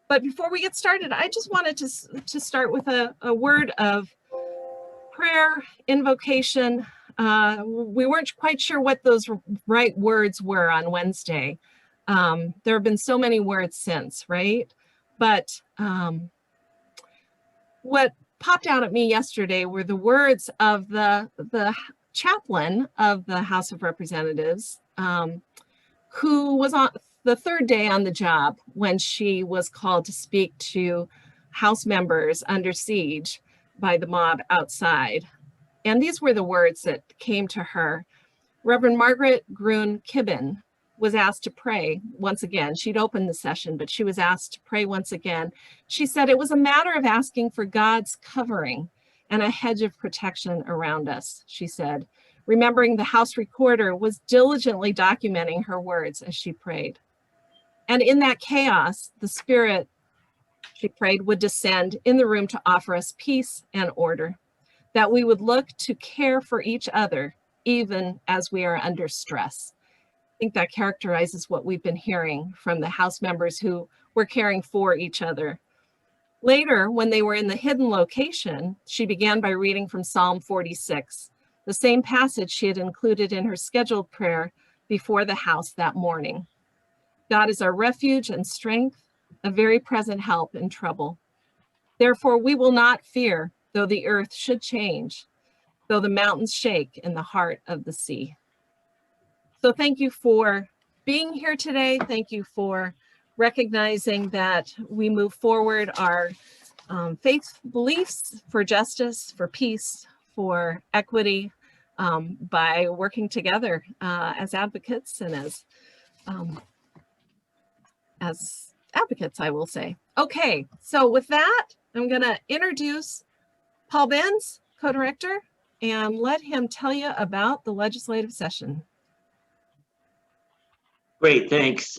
But before we get started, I just wanted to start with a word of prayer, invocation. We weren't quite sure what those right words were on Wednesday. There have been so many words since, right? But what popped out at me yesterday were the words of the chaplain of the House of Representatives, who was on the third day on the job when she was called to speak to House members under siege by the mob outside. And these were the words that came to her. Reverend Margaret Gruen Kibben was asked to pray once again. She'd opened the session, but she was asked to pray once again. She said it was a matter of asking for God's covering and a hedge of protection around us, she said, remembering the House recorder was diligently documenting her words as she prayed. And in that chaos, the Spirit, she prayed, would descend in the room to offer us peace and order, that we would look to care for each other, even as we are under stress. I think that characterizes what we've been hearing from the House members who were caring for each other. Later, when they were in the hidden location, she began by reading from Psalm 46, the same passage she had included in her scheduled prayer before the House that morning. God is our refuge and strength, a very present help in trouble. Therefore, we will not fear, though the earth should change, though the mountains shake in the heart of the sea. So thank you for being here today. Thank you for recognizing that we move forward our faith beliefs for justice, for peace, for equity, by working together as advocates and as advocates, I will say. Okay, so with that, I'm going to introduce Paul Benz, co-director, and let him tell you about the legislative session. Great, thanks,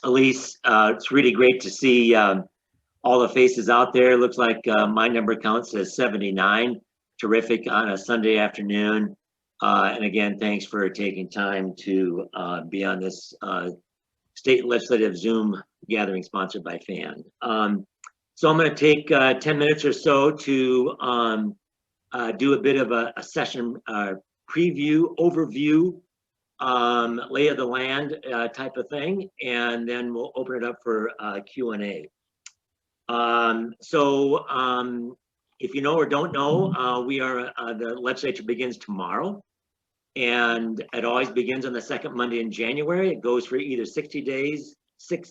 Elise. It's really great to see all the faces out there. Looks like my number count says 79. Terrific on a Sunday afternoon. And again, thanks for taking time to be on this state legislative Zoom gathering sponsored by FAN. So I'm going to take 10 minutes or so to do a bit of a session preview, overview, lay of the land type of thing, and then we'll open it up for Q&A. If you know or don't know, the legislature begins tomorrow, and it always begins on the second Monday in January. It goes for either 60 days, 60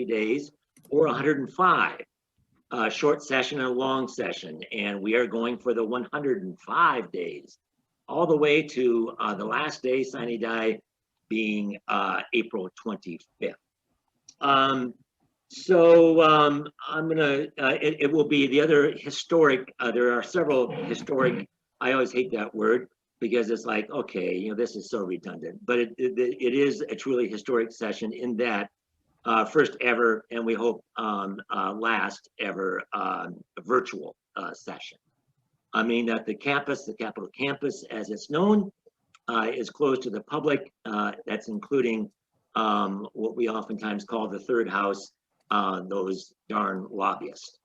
days, or 105. Short session and a long session, and we are going for the 105 days, all the way to the last day, sine die, being April 25th. I'm gonna, it will be the other historic, there are several historic, I always hate that word because it's like, okay, you know, this is so redundant, but it is a truly historic session in that first ever, and we hope last ever virtual session. I mean that the campus, the Capitol campus as it's known, is closed to the public. That's including what we oftentimes call the third house, those darn lobbyists.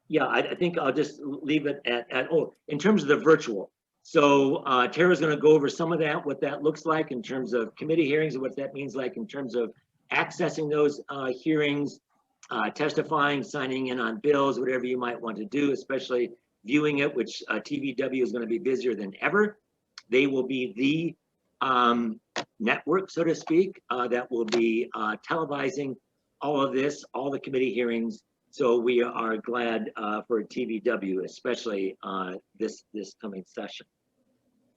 Yeah, I think I'll just leave it at in terms of the virtual. So Tara's going to go over some of that, what that looks like in terms of committee hearings and what that means like in terms of accessing those hearings, testifying, signing in on bills, whatever you might want to do, especially viewing it, which TVW is going to be busier than ever. They will be the network, so to speak, that will be televising all of this, all the committee hearings. So we are glad for TVW, especially this coming session.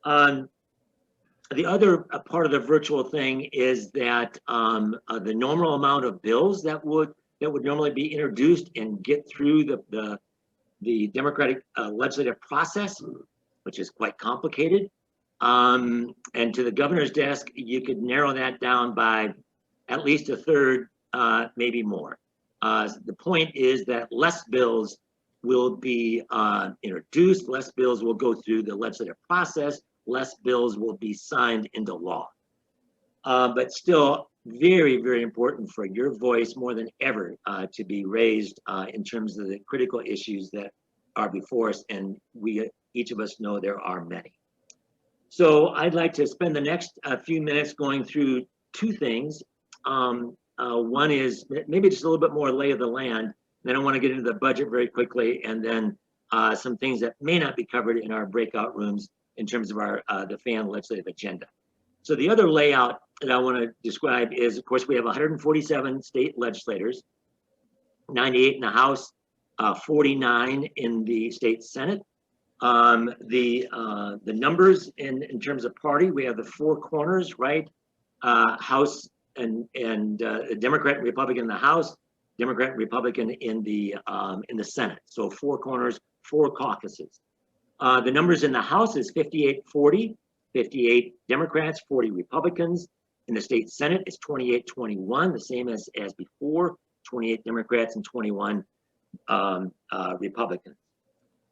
The other part of the virtual thing is that the normal amount of bills that would normally be introduced and get through the Democratic legislative process, which is quite complicated, and to the governor's desk, you could narrow that down by at least a third, maybe more. The point is that less bills will be introduced, less bills will go through the legislative process, less bills will be signed into law. but still very, very important for your voice more than ever to be raised in terms of the critical issues that are before us, and each of us know there are many. So I'd like to spend the next few minutes going through two things. One is maybe just a little bit more lay of the land. Then I want to get into the budget very quickly, and then some things that may not be covered in our breakout rooms in terms of our the FAN legislative agenda. So the other layout that I want to describe is, of course, we have 147 state legislators, 98 in the House, 49 in the state Senate. The numbers in terms of party, we have the four corners, right? House and Democrat and Republican in the House, Democrat and Republican in the Senate. So four corners, four caucuses. The numbers in the House is 58-40, 58 Democrats, 40 Republicans. In the state Senate, it's 28-21, the same as before, 28 Democrats and 21 Republicans.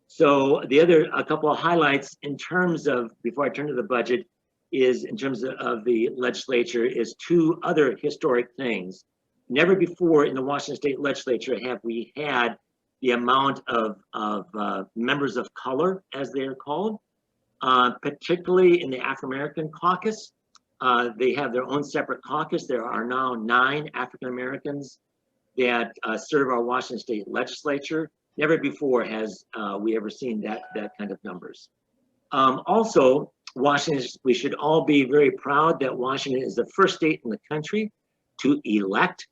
So a couple of highlights in terms of, before I turn to the budget, is in terms of the legislature, is two other historic things. Never before in the Washington State Legislature have we had the amount of members of color, as they're called, particularly in the African-American caucus. They have their own separate caucus. There are now 9 African-Americans that serve our Washington State Legislature. Never before has we ever seen that kind of numbers. Also, Washington, we should all be very proud that Washington is the first state in the country to elect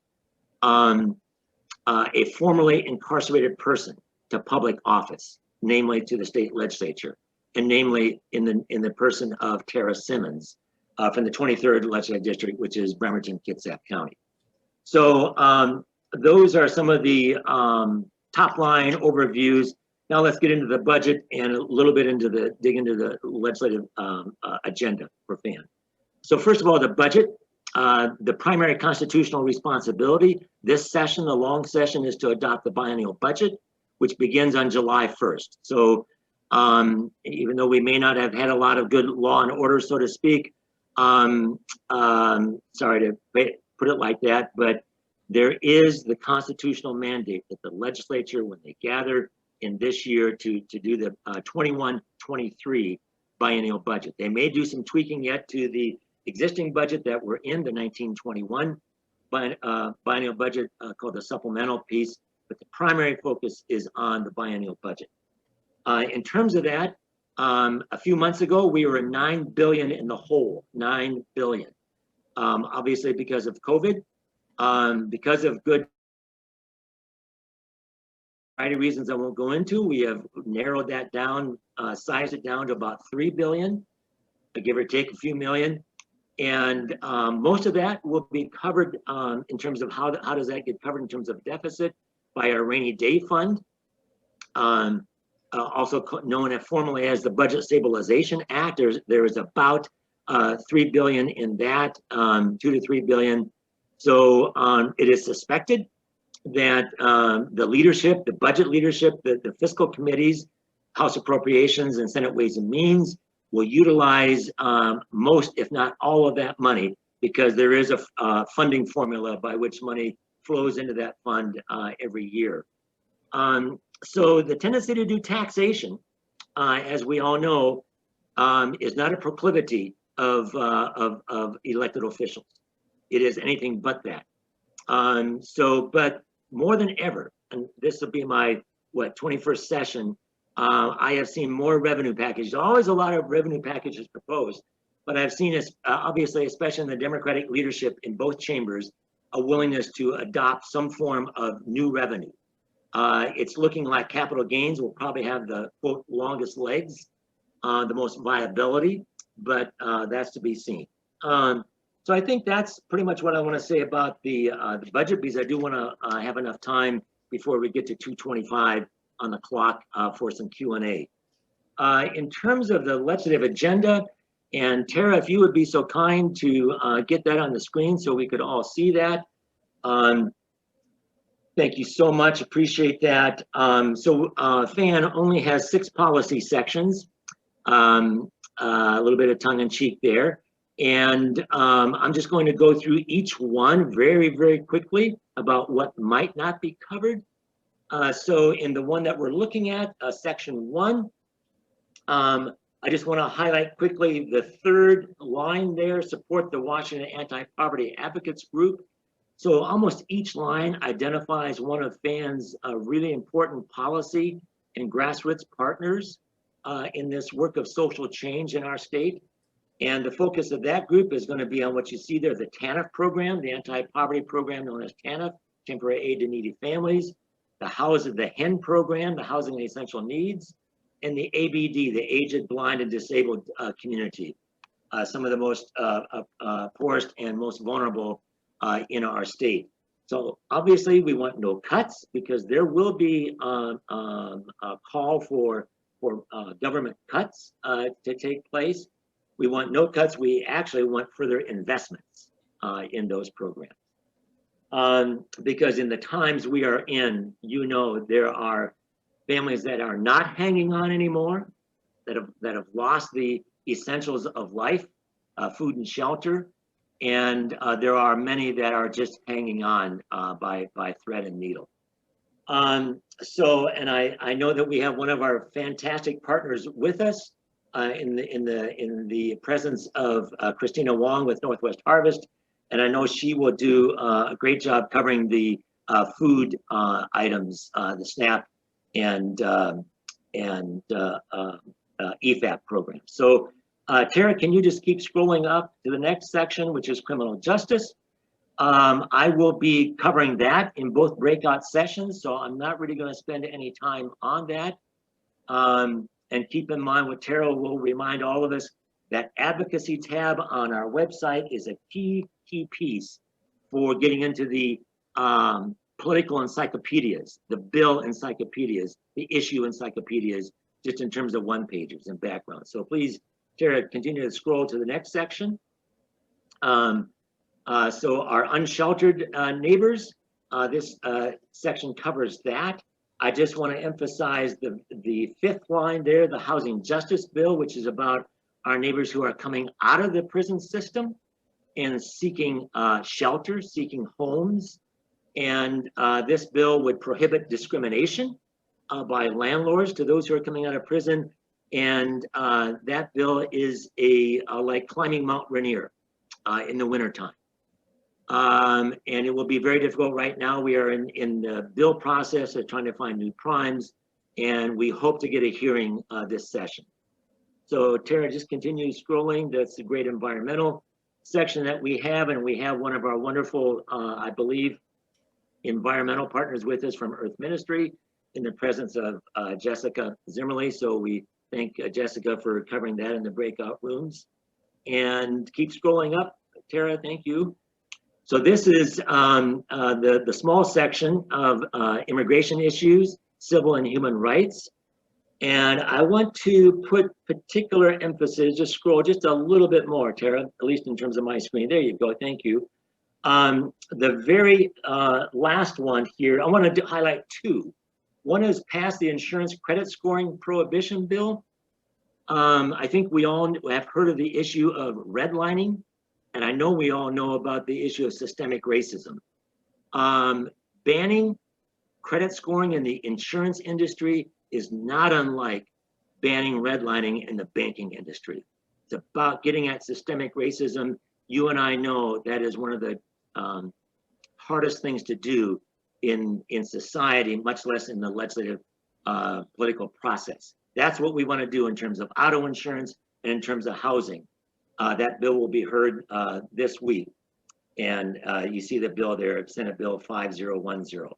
a formerly incarcerated person to public office, namely to the state legislature, and namely in the person of Tara Simmons from the 23rd legislative district, which is Bremerton-Kitsap County. So those are some of the top line overviews. Now let's get into the budget and a little bit dig into the legislative agenda for FAN. So first of all, the budget, the primary constitutional responsibility this session, the long session, is to adopt the biennial budget, which begins on July 1st. So even though we may not have had a lot of good law and order, so to speak, sorry to put it like that, but there is the constitutional mandate that the legislature, when they gather in this year to do the 21-23 biennial budget. They may do some tweaking yet to the existing budget that we're in, the 1921 biennial budget called the supplemental piece, but the primary focus is on the biennial budget. In terms of that, a few months ago, we were $9 billion in the hole, $9 billion. Obviously because of COVID, because of good variety of reasons I won't go into, we have narrowed that down, sized it down to about $3 billion, give or take a few million. And most of that will be covered in terms of how does that get covered in terms of deficit by our rainy day fund, also known formally as the Budget Stabilization Act. There is about $3 billion in that, $2 to $3 billion. So it is suspected that the leadership, the budget leadership, the fiscal committees, House Appropriations and Senate Ways and Means will utilize most, if not all of that money, because there is a funding formula by which money flows into that fund every year. So the tendency to do taxation, as we all know, is not a proclivity of elected officials. It is anything but that. But more than ever, and this will be my 21st session, I have seen more revenue packages. Always a lot of revenue packages proposed, but I've seen, obviously, especially in the Democratic leadership in both chambers, a willingness to adopt some form of new revenue. It's looking like capital gains will probably have the, quote, longest legs, the most viability, but that's to be seen. So I think that's pretty much what I want to say about the budget, because I do want to have enough time before we get to 2:25 on the clock for some Q&A. In terms of the legislative agenda, and Tara, if you would be so kind to get that on the screen so we could all see that. Thank you so much, appreciate that. FAN only has 6 policy sections, a little bit of tongue in cheek there. And I'm just going to go through each one very, very quickly about what might not be covered. So in the one that we're looking at, section 1, I just want to highlight quickly the third line there, support the Washington Anti-Poverty Advocates Group. So almost each line identifies one of FAN's really important policy and grassroots partners in this work of social change in our state. And the focus of that group is going to be on what you see there, the TANF program, the anti-poverty program known as TANF, Temporary Aid to Needy Families, the HEN program, the Housing and Essential Needs, and the ABD, the Aged, Blind, and Disabled community, some of the most poorest and most vulnerable in our state. So obviously we want no cuts, because there will be a call for government cuts to take place. We want no cuts. We actually want further investments in those programs. Because in the times we are in, you know, there are families that are not hanging on anymore, that have lost the essentials of life, food and shelter, and there are many that are just hanging on by thread and needle. So, and I know that we have one of our fantastic partners with us in the presence of Christina Wong with Northwest Harvest, and I know she will do a great job covering the food items, the SNAP and EFAP program. So Tara, can you just keep scrolling up to the next section, which is criminal justice? I will be covering that in both breakout sessions, so I'm not really going to spend any time on that. And keep in mind what Tara will remind all of us, that advocacy tab on our website is a key piece for getting into the political encyclopedias, the bill encyclopedias, the issue encyclopedias, just in terms of one-pagers and background. So please, Tara, continue to scroll to the next section. So our unsheltered neighbors, this section covers that. I just want to emphasize the fifth line there, the housing justice bill, which is about our neighbors who are coming out of the prison system and seeking shelter, seeking homes. And this bill would prohibit discrimination by landlords to those who are coming out of prison. And that bill is like climbing Mount Rainier in the wintertime. And it will be very difficult right now. We are in the bill process of trying to find new primes, and we hope to get a hearing this session. So Tara, just continue scrolling. That's a great environmental section that we have, and we have one of our wonderful, I believe, environmental partners with us from Earth Ministry in the presence of Jessica Zimmerly. So we thank Jessica for covering that in the breakout rooms. And keep scrolling up, Tara, thank you. So this is the small section of immigration issues, civil and human rights. And I want to put particular emphasis, just scroll just a little bit more, Tara, at least in terms of my screen. There you go, thank you. The very last one here, I want to highlight two. One is pass the insurance credit scoring prohibition bill. I think we all have heard of the issue of redlining, and I know we all know about the issue of systemic racism. Banning credit scoring in the insurance industry is not unlike banning redlining in the banking industry. It's about getting at systemic racism. You and I know that is one of the hardest things to do in society, much less in the legislative political process. That's what we want to do in terms of auto insurance and in terms of housing. That bill will be heard this week. And you see the bill there, Senate Bill 5010.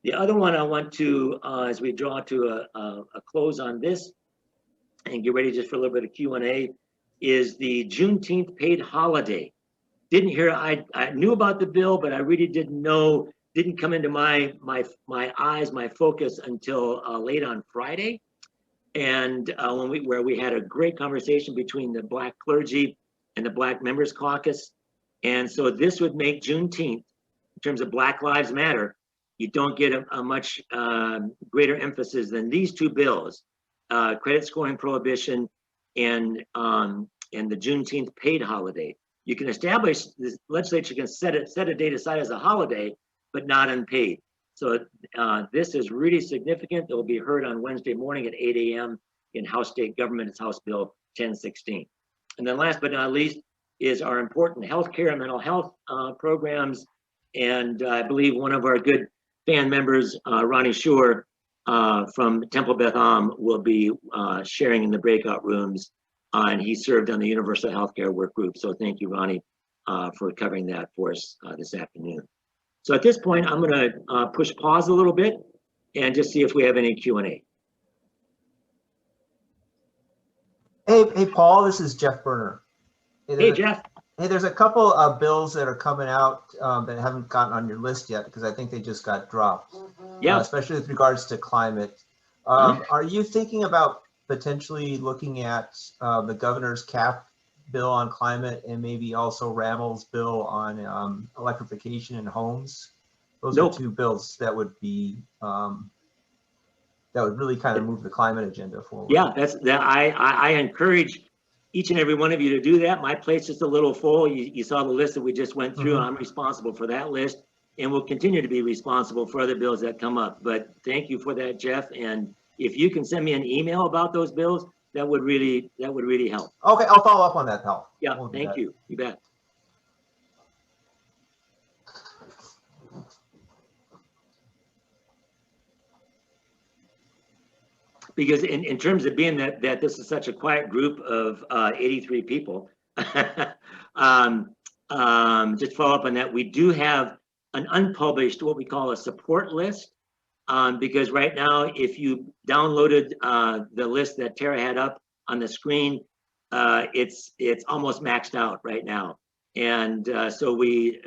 The other one I want to, as we draw to a close on this and get ready just for a little bit of Q&A, is the Juneteenth paid holiday. Didn't hear, I knew about the bill, but I really didn't know, didn't come into my eyes, my focus until late on Friday. And where we had a great conversation between the Black clergy and the Black Members Caucus. And so this would make Juneteenth, in terms of Black Lives Matter, you don't get a much greater emphasis than these two bills, credit scoring prohibition and and the Juneteenth paid holiday. You can establish, the legislature can set a date aside as a holiday, but not unpaid. So this is really significant. It will be heard on Wednesday morning at 8 a.m. in House State Government. It's House Bill 1016. And then last but not least is our important healthcare and mental health programs. And I believe one of our good fan members, Ronnie Shore from Temple Beth Am, will be sharing in the breakout rooms. And he served on the Universal Healthcare Work Group. So thank you, Ronnie, for covering that for us this afternoon. So at this point, I'm going to push pause a little bit and just see if we have any Q&A. Hey, Paul, this is Jeff Berner. Hey, Jeff. Hey, there's a couple of bills that are coming out that haven't gotten on your list yet because I think they just got dropped. Yeah. Especially with regards to climate. Are you thinking about potentially looking at the governor's cap bill on climate and maybe also Ramel's bill on electrification in homes? Those are two bills that would be that would really kind of move the climate agenda forward. Yeah, I encourage each and every one of you to do that. My plate's just a little full. You saw the list that we just went through. I'm responsible for that list and will continue to be responsible for other bills that come up. But thank you for that, Jeff. And if you can send me an email about those bills, that would really help. Okay, I'll follow up on that, Hal. Yeah, thank you. You bet. Because in terms of being that this is such a quiet group of 83 people, just follow up on that. We do have an unpublished, what we call a support list, because right now, if you downloaded the list that Tara had up on the screen, it's almost maxed out right now. And so we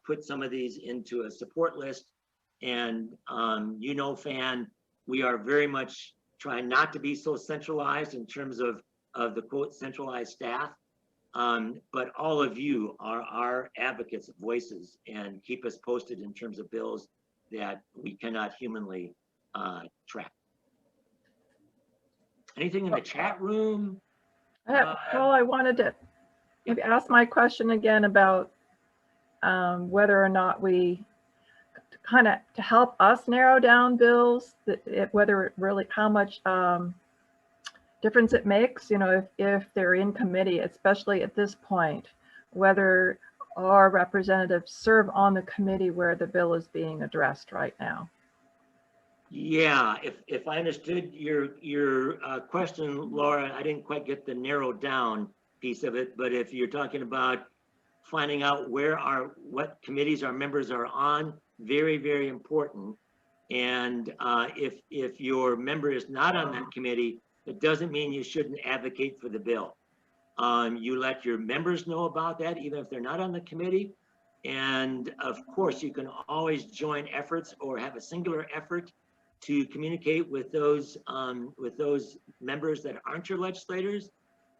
put some of these into a support list. And Fan, we are very much trying not to be so centralized in terms of the quote centralized staff, but all of you are our advocates, voices, and keep us posted in terms of bills that we cannot humanly track. Anything in the chat room? Paul, I wanted to maybe ask my question again about whether or not we kind of to help us narrow down bills, whether it really, how much difference it makes, if they're in committee, especially at this point, whether our representatives serve on the committee where the bill is being addressed right now. Yeah, if I understood your question, Laura, I didn't quite get the narrowed down piece of it, but if you're talking about finding out what committees our members are on, very, very important. And if your member is not on that committee, it doesn't mean you shouldn't advocate for the bill. You let your members know about that, even if they're not on the committee. And of course, you can always join efforts or have a singular effort to communicate with those members that aren't your legislators.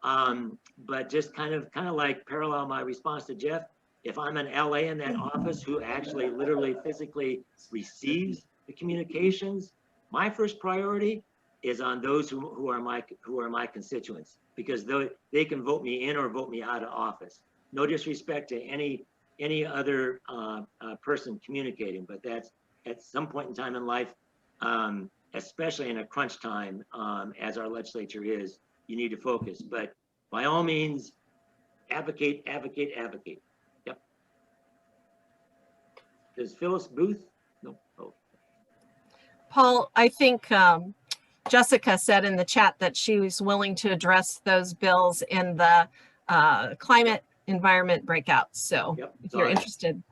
But just kind of like parallel my response to Jeff, if I'm an LA in that office who actually literally physically receives the communications, my first priority is on those who are my constituents, because they can vote me in or vote me out of office. No disrespect to any other person communicating, but that's at some point in time in life, especially in a crunch time, as our legislature is, you need to focus. But by all means, advocate, advocate, advocate. Yep. Does Phyllis Booth? No. Oh. Paul, I think Jessica said in the chat that she was willing to address those bills in the climate environment breakout. So if you're interested,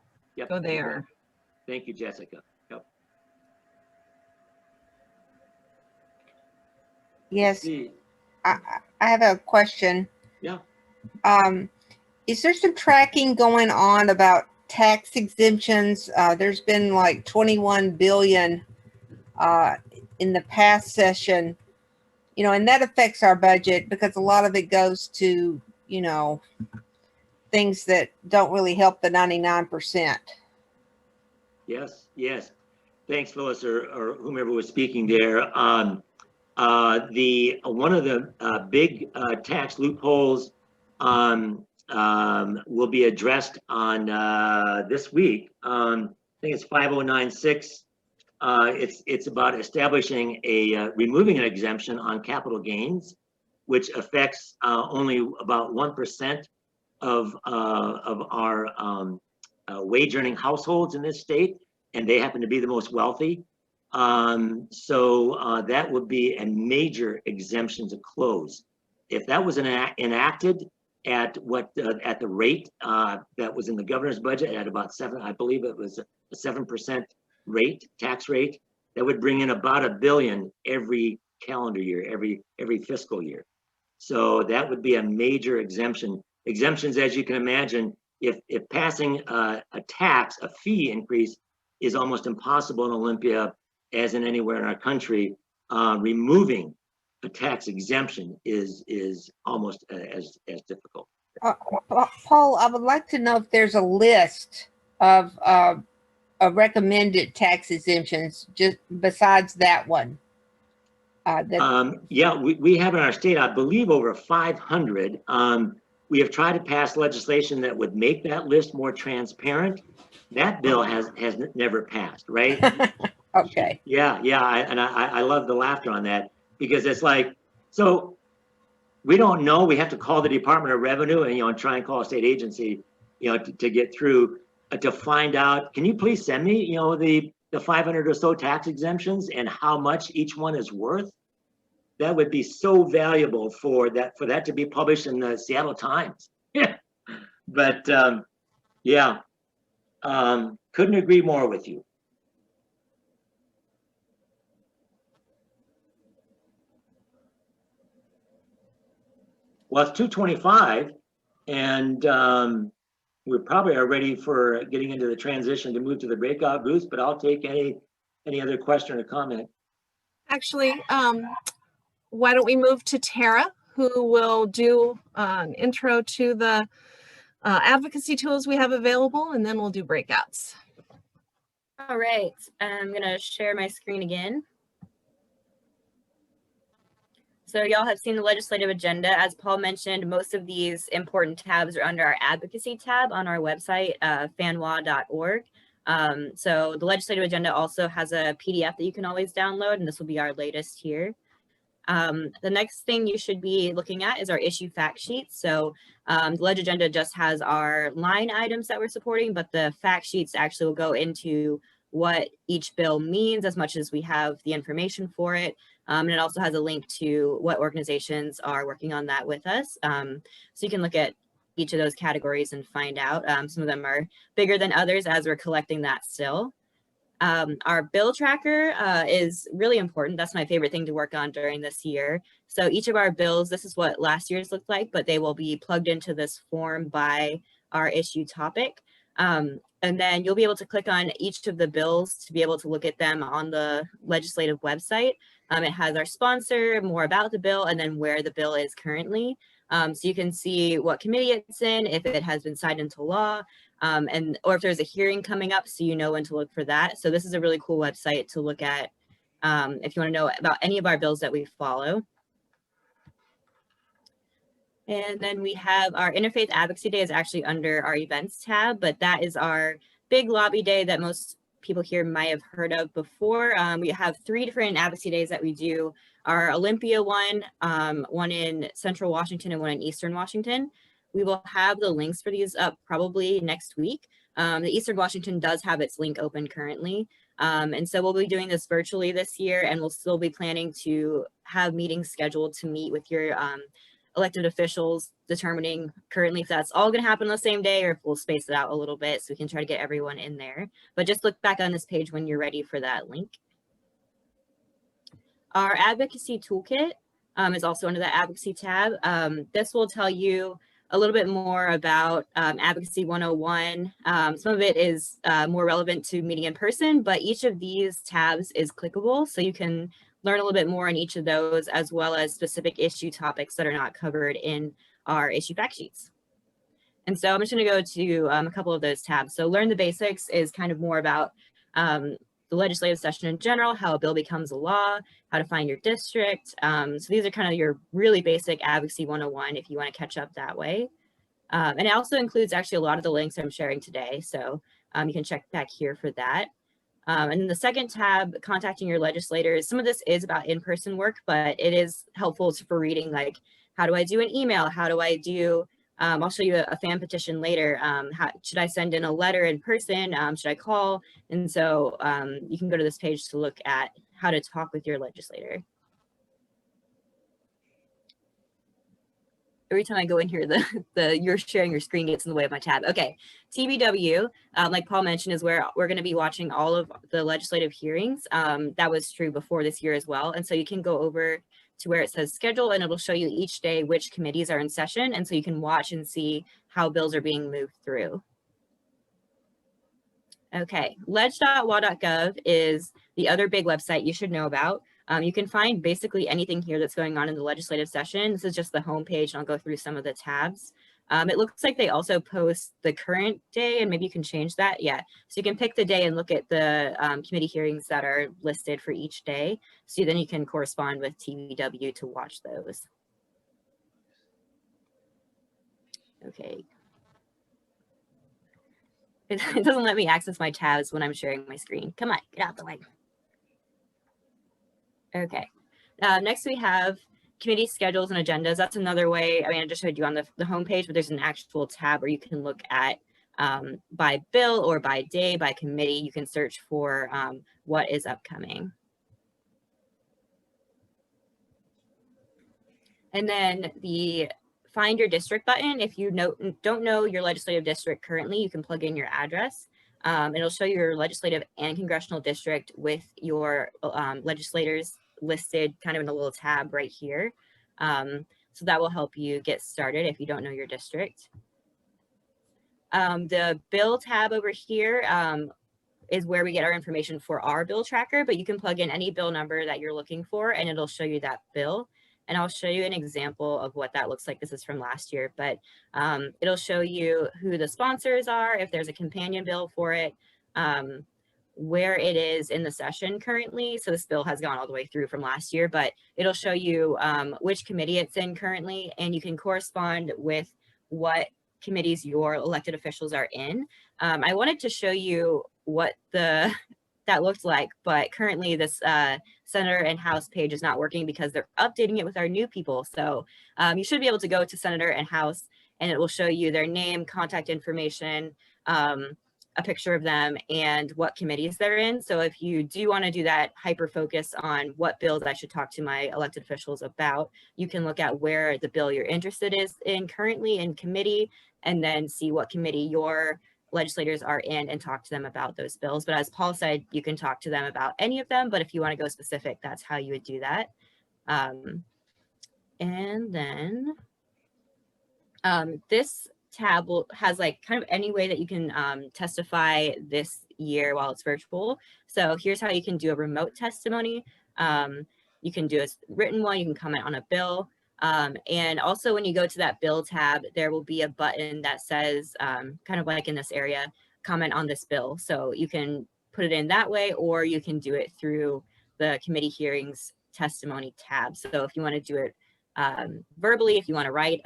go there. Thank you, Jessica. Yep. Yes, I have a question. Yeah. Is there some tracking going on about tax exemptions? There's been like 21 billion in the past session, and that affects our budget because a lot of it goes to, things that don't really help the 99%. Yes, yes. Thanks, Phyllis, or whomever was speaking there. One of the big tax loopholes will be addressed on this week. I think it's 5096. It's about establishing removing an exemption on capital gains, which affects only about 1% of our wage earning households in this state, and they happen to be the most wealthy. So that would be a major exemption to close. If that was enacted at at the rate that was in the governor's budget at about 7, I believe it was a 7% tax rate, that would bring in about $1 billion every calendar year, every fiscal year. So that would be a major exemption. Exemptions, as you can imagine, if passing a fee increase is almost impossible in Olympia, as in anywhere in our country, removing a tax exemption is almost as difficult. Paul, I would like to know if there's a list of recommended tax exemptions just besides that one. Yeah, we have in our state, I believe, over 500. We have tried to pass legislation that would make that list more transparent. That bill has never passed, right? Okay. Yeah, I love the laughter on that, because it's like, so we don't know. We have to call the Department of Revenue and try and call a state agency, to get through to find out. Can you please send me, the 500 or so tax exemptions and how much each one is worth? That would be so valuable for that to be published in the Seattle Times. But yeah, couldn't agree more with you. Well, it's 2:25, and we probably are ready for getting into the transition to move to the breakout booths, but I'll take any other question or comment. Actually, why don't we move to Tara, who will do an intro to the advocacy tools we have available, and then we'll do breakouts. All right, I'm going to share my screen again. So y'all have seen the legislative agenda. As Paul mentioned, most of these important tabs are under our advocacy tab on our website, fanwa.org. So the legislative agenda also has a PDF that you can always download, and this will be our latest here. The next thing you should be looking at is our issue fact sheet. So the leg agenda just has our line items that we're supporting, but the fact sheets actually will go into what each bill means as much as we have the information for it. And it also has a link to what organizations are working on that with us. So you can look at each of those categories and find out. Some of them are bigger than others as we're collecting that still. Our bill tracker is really important. That's my favorite thing to work on during this year. So each of our bills, this is what last year's looked like, but they will be plugged into this form by our issue topic. And then you'll be able to click on each of the bills to be able to look at them on the legislative website. It has our sponsor, more about the bill, and then where the bill is currently. So you can see what committee it's in, if it has been signed into law, or if there's a hearing coming up, so you know when to look for that. So this is a really cool website to look at if you want to know about any of our bills that we follow. And then we have our Interfaith Advocacy Day is actually under our events tab, but that is our big lobby day that most people here might have heard of before. We have 3 different advocacy days that we do. Our Olympia one, one in Central Washington and one in Eastern Washington. We will have the links for these up probably next week. The Eastern Washington does have its link open currently. And so we'll be doing this virtually this year, and we'll still be planning to have meetings scheduled to meet with your elected officials, determining currently if that's all going to happen on the same day or if we'll space it out a little bit so we can try to get everyone in there. But just look back on this page when you're ready for that link. Our Advocacy Toolkit is also under the Advocacy tab. This will tell you a little bit more about Advocacy 101. Some of it is more relevant to meeting in person, but each of these tabs is clickable, so you can learn a little bit more on each of those, as well as specific issue topics that are not covered in our issue fact sheets. And so I'm just going to go to a couple of those tabs. So Learn the Basics is kind of more about the legislative session in general, how a bill becomes a law, how to find your district. So these are kind of your really basic Advocacy 101 if you want to catch up that way. And it also includes actually a lot of the links I'm sharing today. So you can check back here for that. And then the second tab, contacting your legislators. Some of this is about in-person work, but it is helpful for reading, like, how do I do an email? How do I do, I'll show you a fan petition later. Should I send in a letter in person? Should I call? And so you can go to this page to look at how to talk with your legislator. Every time I go in here, you're sharing your screen gets in the way of my tab. Okay, TBW, like Paul mentioned, is where we're going to be watching all of the legislative hearings. That was true before this year as well. And so you can go over to where it says schedule, and it'll show you each day which committees are in session. And so you can watch and see how bills are being moved through. Okay, leg.wa.gov is the other big website you should know about. You can find basically anything here that's going on in the legislative session. This is just the homepage, and I'll go through some of the tabs. It looks like they also post the current day, and maybe you can change that. Yeah, so you can pick the day and look at the committee hearings that are listed for each day. So then you can correspond with TBW to watch those. Okay. It doesn't let me access my tabs when I'm sharing my screen. Come on, get out the way. Okay, next we have committee schedules and agendas. That's another way. I mean, I just showed you on the homepage, but there's an actual tab where you can look at by bill or by day, by committee. You can search for what is upcoming. And then the Find Your District button. If you don't know your legislative district currently, you can plug in your address. It'll show your legislative and congressional district with your legislators listed kind of in a little tab right here. So that will help you get started if you don't know your district. The bill tab over here is where we get our information for our bill tracker, but you can plug in any bill number that you're looking for and it'll show you that bill. And I'll show you an example of what that looks like. This is from last year, but it'll show you who the sponsors are, if there's a companion bill for it, where it is in the session currently. So this bill has gone all the way through from last year, but it'll show you which committee it's in currently, and you can correspond with what committees your elected officials are in. I wanted to show you what that looked like, but currently this Senator and House page is not working because they're updating it with our new people. So you should be able to go to Senator and House and it will show you their name, contact information, a picture of them, and what committees they're in. So if you do want to do that hyper focus on what bills I should talk to my elected officials about, you can look at where the bill you're interested in currently in committee, and then see what committee your legislators are in and talk to them about those bills. But as Paul said, you can talk to them about any of them, but if you want to go specific, that's how you would do that. And then this tab has like kind of any way that you can testify this year while it's virtual. So here's how you can do a remote testimony. You can do a written one, you can comment on a bill. And also when you go to that bill tab, there will be a button that says, kind of like in this area, comment on this bill. So you can put it in that way, or you can do it through the committee hearings testimony tab. So if you want to do it verbally, if you want to write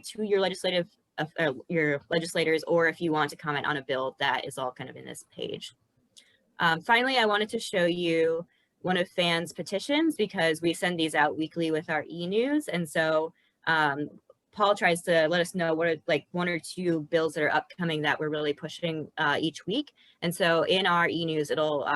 to your legislators, or if you want to comment on a bill, that is all kind of in this page. Finally, I wanted to show you one of FAN's petitions, because we send these out weekly with our e-news. And so Paul tries to let us know what are like 1 or 2 bills that are upcoming that we're really pushing each week. And so in our e-news, it'll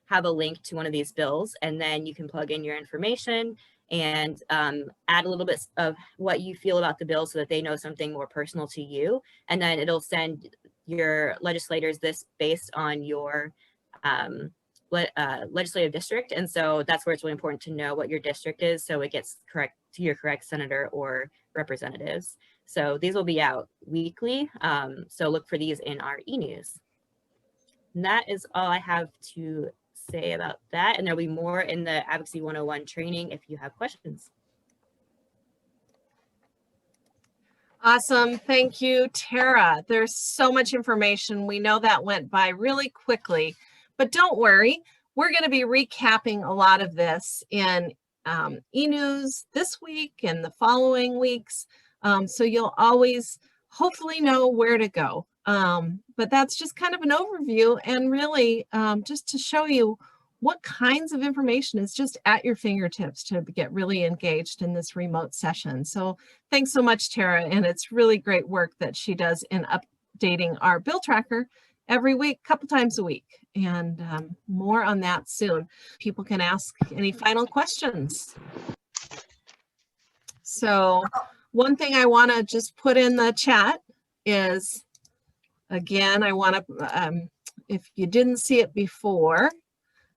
have a link to one of these bills, and then you can plug in your information and add a little bit of what you feel about the bill so that they know something more personal to you. And then it'll send your legislators this based on your legislative district. And so that's where it's really important to know what your district is, so it gets correct to your correct senator or representatives. So these will be out weekly. So look for these in our e-news. And that is all I have to say about that. And there'll be more in the Advocacy 101 training if you have questions. Awesome. Thank you, Tara. There's so much information. We know that went by really quickly, But don't worry, we're going to be recapping a lot of this in e-news this week and the following weeks. So you'll always hopefully know where to go. But that's just kind of an overview, and really just to show you what kinds of information is just at your fingertips to get really engaged in this remote session. So thanks so much, Tara, and it's really great work that she does in updating our bill tracker every week, a couple times a week, and more on that soon. People can ask any final questions. So one thing I want to just put in the chat is, again, I want to, if you didn't see it before,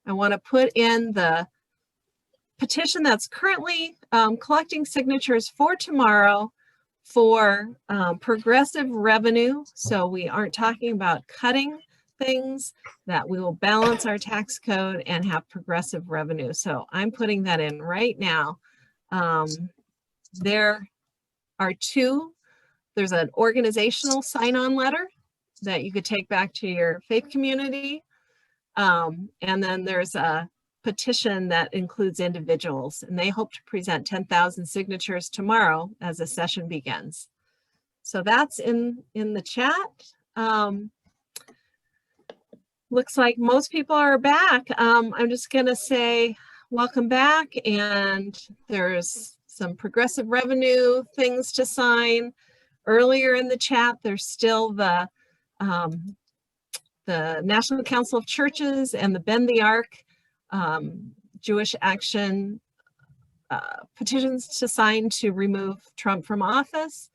I want to put in the petition that's currently collecting signatures for tomorrow for progressive revenue. So we aren't talking about cutting things, that we will balance our tax code and have progressive revenue. So I'm putting that in right now. There are two. There's an organizational sign-on letter that you could take back to your faith community. And then there's a petition that includes individuals, and they hope to present 10,000 signatures tomorrow as the session begins. So that's in the chat. Looks like most people are back. I'm just gonna say welcome back, and there's some progressive revenue things to sign. Earlier in the chat, there's still the National Council of Churches and the Bend the Arc Jewish Action petitions to sign to remove Trump from office.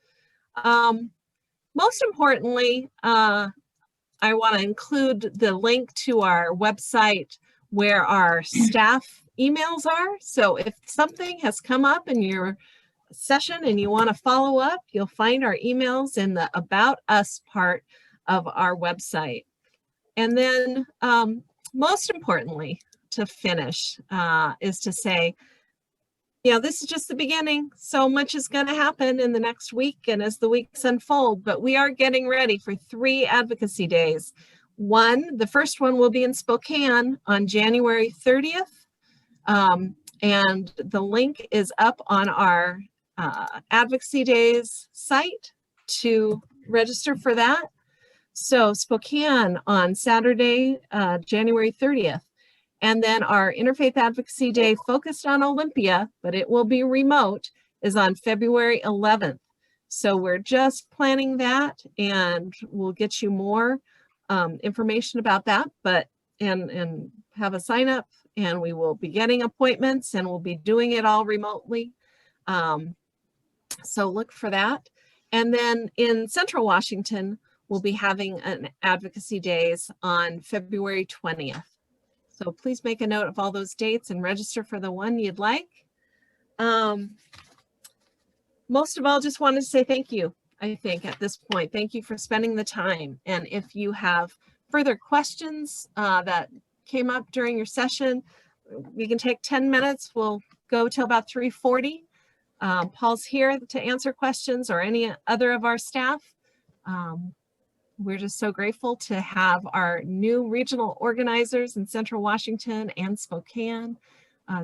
Most importantly, I want to include the link to our website where our staff emails are. So if something has come up in your session and you want to follow up, you'll find our emails in the About Us part of our website. And then most importantly, to finish, is to say, you know, this is just the beginning. So much is going to happen in the next week and as the weeks unfold, but we are getting ready for 3 advocacy days. The first one will be in Spokane on January 30th. And the link is up on our Advocacy Days site to register for that. So Spokane on Saturday, January 30th. And then our Interfaith Advocacy Day focused on Olympia, but it will be remote, is on February 11th. So we're just planning that, and we'll get you more information about that, but and have a sign up, and we will be getting appointments, and we'll be doing it all remotely. So look for that. And then in Central Washington, we'll be having an Advocacy Days on February 20th. So please make a note of all those dates and register for the one you'd like. Most of all, just wanted to say thank you, I think, at this point. Thank you for spending the time. And if you have further questions that came up during your session, we can take 10 minutes. We'll go till about 3:40. Paul's here to answer questions, or any other of our staff. We're just so grateful to have our new regional organizers in Central Washington and Spokane,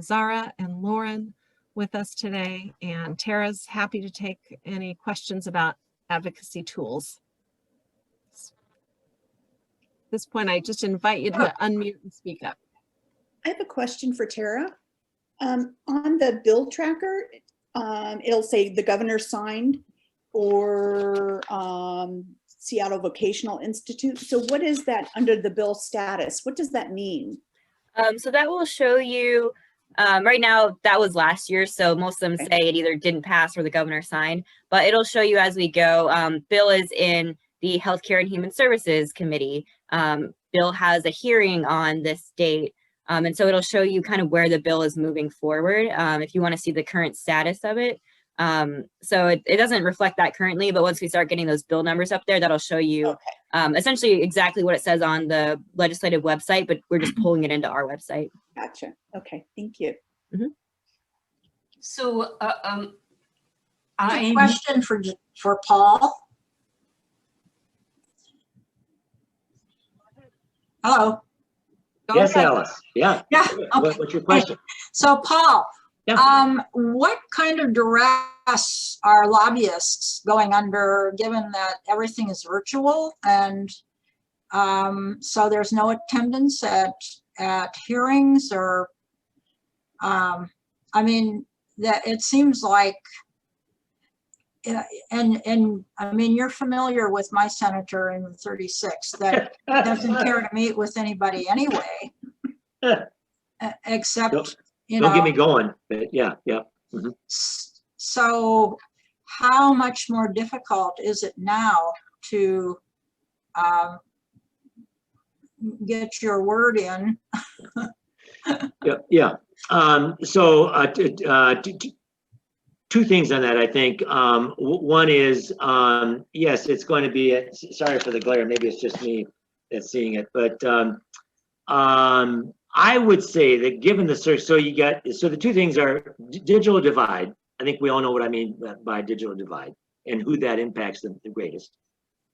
Zara and Lauren, with us today. And Tara's happy to take any questions about advocacy tools. At this point, I just invite you to unmute and speak up. I have a question for Tara. On the bill tracker, it'll say the governor signed, or Seattle Vocational Institute. So what is that under the bill status? What does that mean? So that will show you, right now, that was last year. So most of them say it either didn't pass or the governor signed, but it'll show you as we go. Bill is in the Healthcare and Human Services Committee. Bill has a hearing on this date. And so it'll show you kind of where the bill is moving forward if you want to see the current status of it. So it doesn't reflect that currently, but once we start getting those bill numbers up there, that'll show you essentially exactly what it says on the legislative website, but we're just pulling it into our website. Gotcha. Okay, thank you. Mm-hmm. So a question for Paul. Hello. Yes, ahead. Alice. Yeah. Yeah, What's your question? So Paul, Yeah. what kind of duress are lobbyists going under, given that everything is virtual and so there's no attendance at hearings or, I mean, that it seems like, and I mean, you're familiar with my senator in the 36 that doesn't care to meet with anybody anyway, except, Don't get me going, but yeah. Mhm. So how much more difficult is it now to get your word in? Yeah. So two things on that, I think. One is, yes, it's going to be, sorry for the glare, maybe it's just me that's seeing it, but I would say that given the search, so the two things are digital divide. I think we all know what I mean by digital divide and who that impacts the greatest.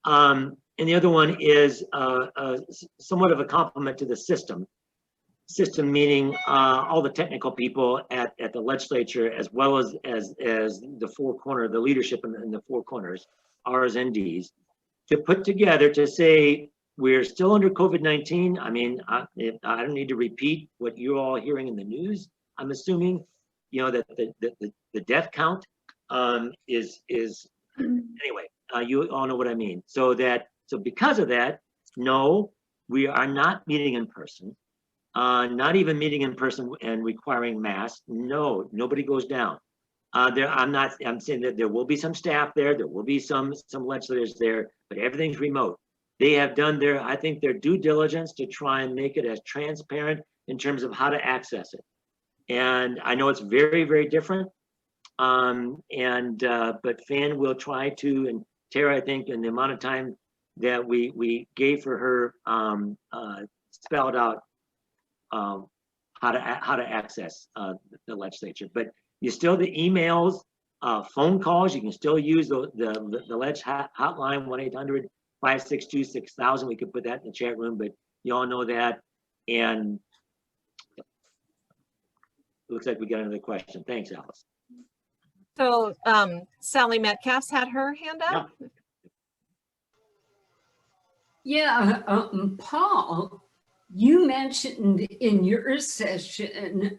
And the other one is somewhat of a compliment to the system meaning all the technical people at the legislature, as well as the leadership in the four corners, Rs and Ds, to put together to say we're still under COVID-19. I mean, I don't need to repeat what you're all hearing in the news. I'm assuming, that the death count is anyway. You all know what I mean. So because of that, no, we are not meeting in person. Not even meeting in person and requiring masks. No, nobody goes down. I'm saying that there will be some staff there. There will be some legislators there, but everything's remote. They have done I think their due diligence to try and make it as transparent in terms of how to access it. And I know it's very, very different. But Fan will try to, and Tara, I think, in the amount of time that we gave for her, spelled out how to access the legislature. But you still, the emails, phone calls, you can still use the Ledge hotline, 1-800-562-6000. We could put that in the chat room, but you all know that. And it looks like we got another question. Thanks, Alice. So Sally Metcalf's had her hand up. Yeah, Paul, you mentioned in your session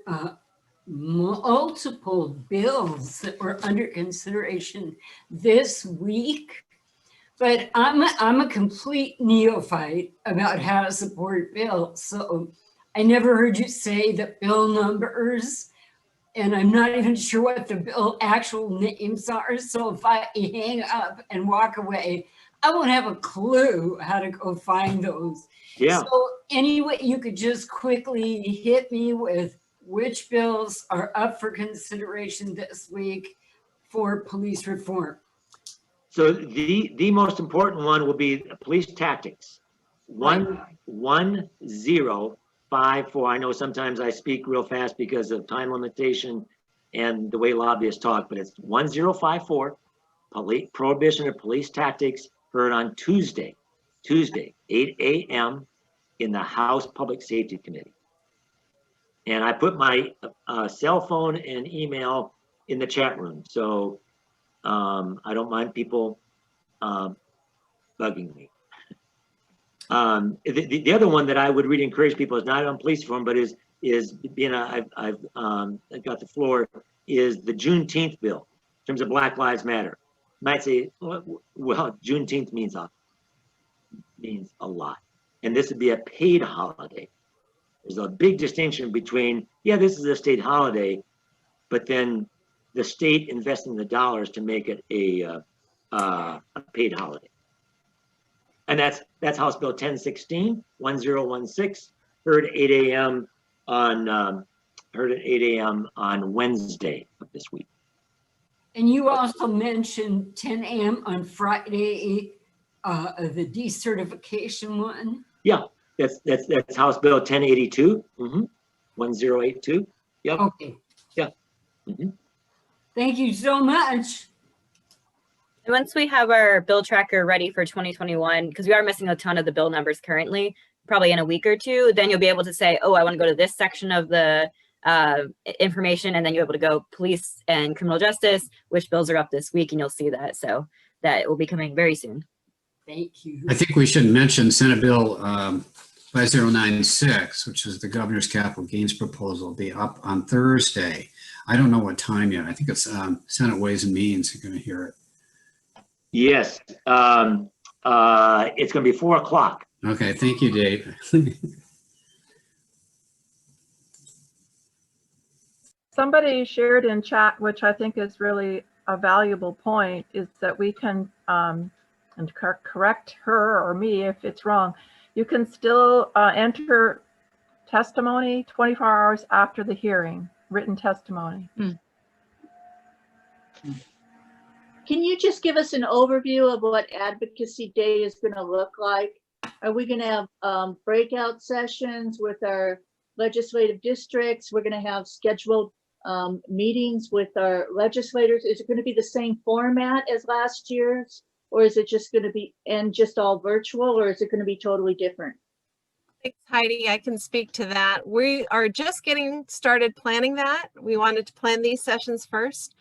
multiple bills that were under consideration this week, but I'm a complete neophyte about how to support bills, so I never heard you say the bill numbers, and I'm not even sure what the bill actual names are. So if I hang up and walk away, I won't have a clue how to go find those. Yeah. So anyway, you could just quickly hit me with which bills are up for consideration this week for police reform. So the most important one will be police tactics. 1054. I know sometimes I speak real fast because of time limitation and the way lobbyists talk, but it's 1054. Prohibition of police tactics, heard on Tuesday, 8 a.m. in the House Public Safety Committee. And I put my cell phone and email in the chat room. So I don't mind people bugging me. The other one that I would really encourage people is not on police reform, but is being I've got the floor, is the Juneteenth bill in terms of Black Lives Matter. You might say, well, Juneteenth means a lot, and this would be a paid holiday. There's a big distinction between, yeah, this is a state holiday, but then the state investing the dollars to make it a paid holiday. And that's House Bill 1016, 1016, heard at 8 a.m. on Wednesday of this week. And you also mentioned 10 a.m. on Friday, the decertification one. Yeah, that's House Bill 1082, 1082. Yep. Okay. Yeah. Mm-hmm. Thank you so much. And once we have our bill tracker ready for 2021, because we are missing a ton of the bill numbers currently, probably in a week or two, then you'll be able to say, oh, I want to go to this section of the information, and then you're able to go police and criminal justice, which bills are up this week, and you'll see that. So that will be coming very soon. Thank you. I think we should mention Senate Bill 5096, which is the governor's capital gains proposal, will be up on Thursday. I don't know what time yet. I think it's Senate Ways and Means. You're going to hear it. Yes, it's going to be 4 o'clock. Okay, thank you, Dave. Somebody shared in chat, which I think is really a valuable point, is that we can, and correct her or me if it's wrong, you can still enter testimony 24 hours after the hearing, written testimony. Can you just give us an overview of what Advocacy Day is going to look like? Are we going to have breakout sessions with our legislative districts? We're going to have scheduled meetings with our legislators. Is it going to be the same format as last year's? Or is it just going to be, and just all virtual, or is it going to be totally different? Thanks, Heidi. I can speak to that. We are just getting started planning that. We wanted to plan these sessions first,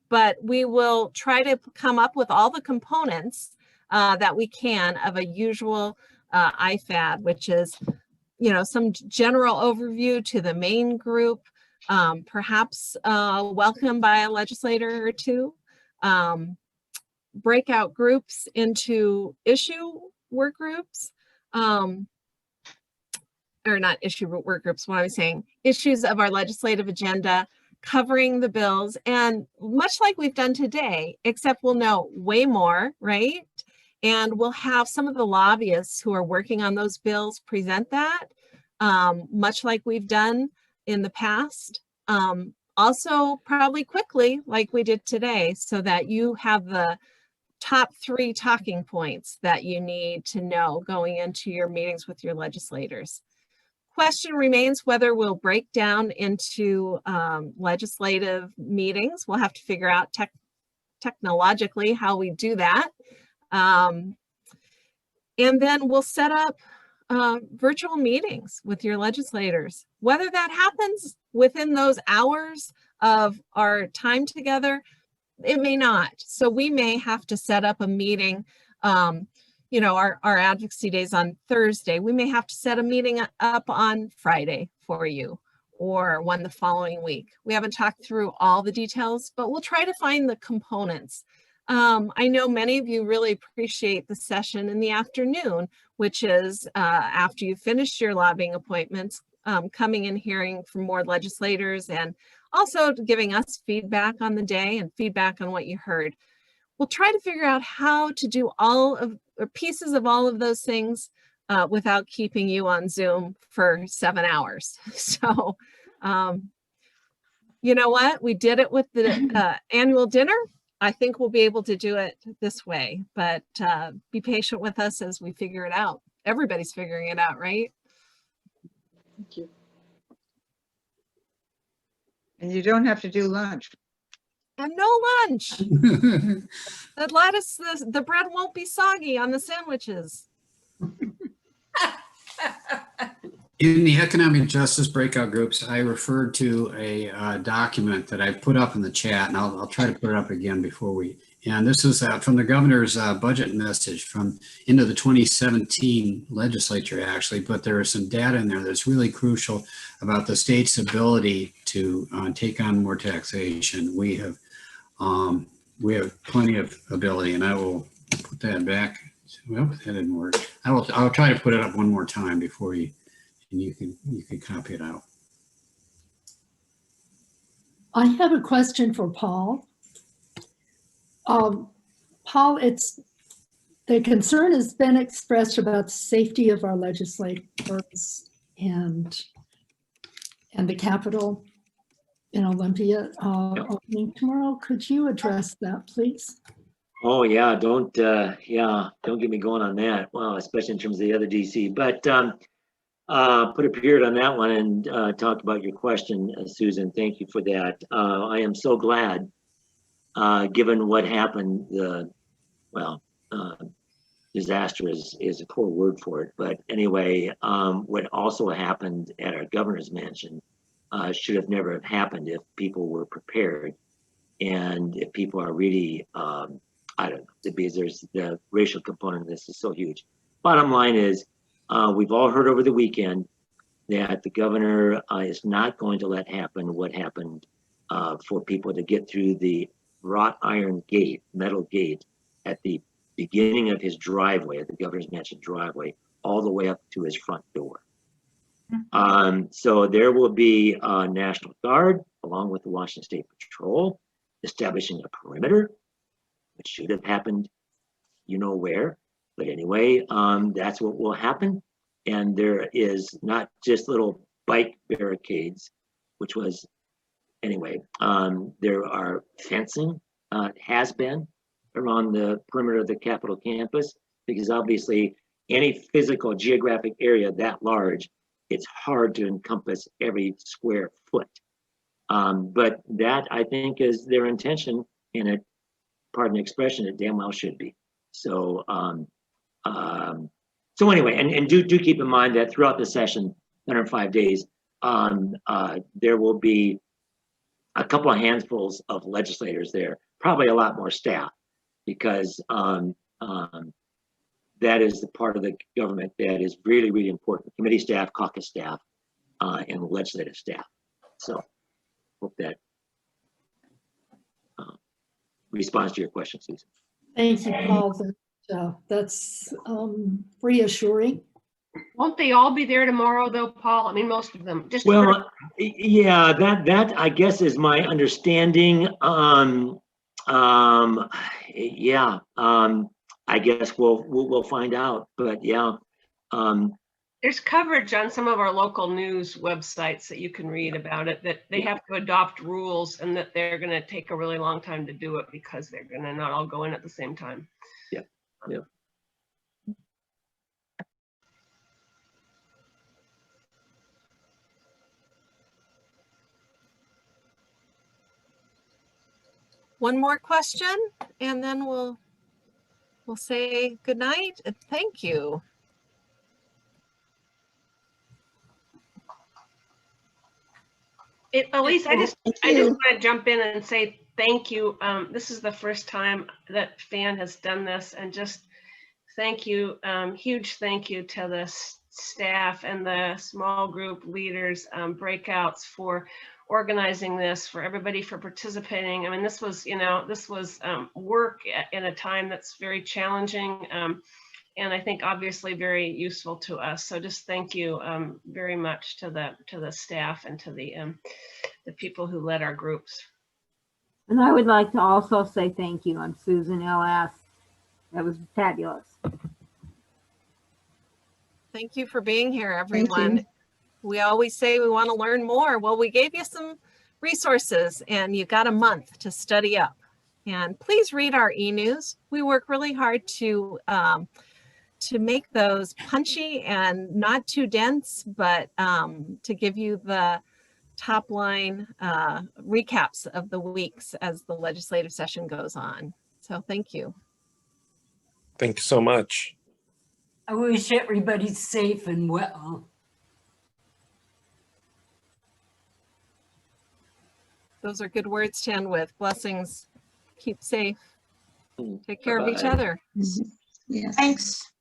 but we will try to come up with all the components that we can of a usual IFAD, which is, you know, some general overview to the main group, perhaps welcome by a legislator or two, breakout groups into issue work groups, or not issue work groups, what I was saying, issues of our legislative agenda, covering the bills, and much like we've done today, except we'll know way more, right? And we'll have some of the lobbyists who are working on those bills present that, much like we've done in the past. Also, probably quickly, like we did today, so that you have the top 3 talking points that you need to know going into your meetings with your legislators. Question remains whether we'll break down into legislative meetings. We'll have to figure out technologically how we do that. And then we'll set up virtual meetings with your legislators. Whether that happens within those hours of our time together, it may not. So we may have to set up a meeting. You know, our advocacy days on Thursday. We may have to set a meeting up on Friday for you, or one the following week. We haven't talked through all the details, but we'll try to find the components. I know many of you really appreciate the session in the afternoon, which is after you finish your lobbying appointments, coming and hearing from more legislators, and also giving us feedback on the day and feedback on what you heard. We'll try to figure out how to do all of, or pieces of all of those things without keeping you on Zoom for 7 hours. So, you know what? We did it with the annual dinner. I think we'll be able to do it this way, but be patient with us as we figure it out. Everybody's figuring it out, right? Thank you. And you don't have to do lunch. And no lunch. The lettuce, the bread won't be soggy on the sandwiches. In the economic justice breakout groups, I referred to a document that I put up in the chat, and I'll try to put it up again before we, and this is from the governor's budget message from into the 2017 legislature, actually, but there is some data in there that's really crucial about the state's ability to take on more taxation. We have plenty of ability, and I will put that back. Well, that didn't work. I'll try to put it up one more time before you, and you can copy it out. I have a question for Paul. Paul, the concern has been expressed about the safety of our legislators and the Capitol in Olympia opening tomorrow. Could you address that, please? Oh yeah, don't get me going on that. Well, especially in terms of the other DC. But put a period on that one and talk about your question, Susan. Thank you for that. I am so glad, given what happened, the disaster is a poor word for it. But anyway, what also happened at our governor's mansion should have never have happened if people were prepared. And if people are really, I don't know, because there's the racial component of this is so huge. Bottom line is, we've all heard over the weekend that the governor is not going to let happen what happened for people to get through the wrought iron gate, metal gate at the beginning of his driveway, at the governor's mansion driveway, all the way up to his front door. So there will be a National Guard along with the Washington State Patrol establishing a perimeter, which should have happened, you know where. But anyway, that's what will happen. And there is not just little bike barricades, which was, anyway, there are fencing, has been around the perimeter of the Capitol campus, because obviously any physical geographic area that large, it's hard to encompass every square foot. But that, I think, is their intention, and it, pardon the expression, it damn well should be. So, so anyway, and do keep in mind that throughout the session, 105 days, there will be a couple of handfuls of legislators there, probably a lot more staff, because that is the part of the government that is really, really important. Committee staff, caucus staff, and legislative staff. So hope that responds to your question, Susan. Thank you, Paul. That's reassuring. Won't they all be there tomorrow though, Paul? I mean, most of them. Just well, yeah, that I guess is my understanding. Yeah, I guess we'll find out. But yeah, there's coverage on some of our local news websites that you can read about it, that they have to adopt rules and that they're going to take a really long time to do it because they're going to not all go in at the same time. Yeah. Yeah. One more question, and then we'll say good night. Thank you. Elise, I just want to jump in and say thank you. This is the first time that FAN has done this, and just thank you, huge thank you to the staff and the small group leaders, breakouts, for organizing this, for everybody for participating. I mean, this was, you know, this was work in a time that's very challenging, and I think obviously very useful to us. So just thank you very much to the staff and to the people who led our groups. And I would like to also say thank you. I'm Susan LS. That was fabulous. Thank you for being here, everyone. We always say we want to learn more. Well, we gave you some resources and you got a month to study up. And please read our e-news. We work really hard to make those punchy and not too dense, but to give you the top line recaps of the weeks as the legislative session goes on. So thank you. Thank you so much. I wish everybody's safe and well. Those are good words to end with. Blessings. Keep safe. Take care of each other. Yes. Thanks.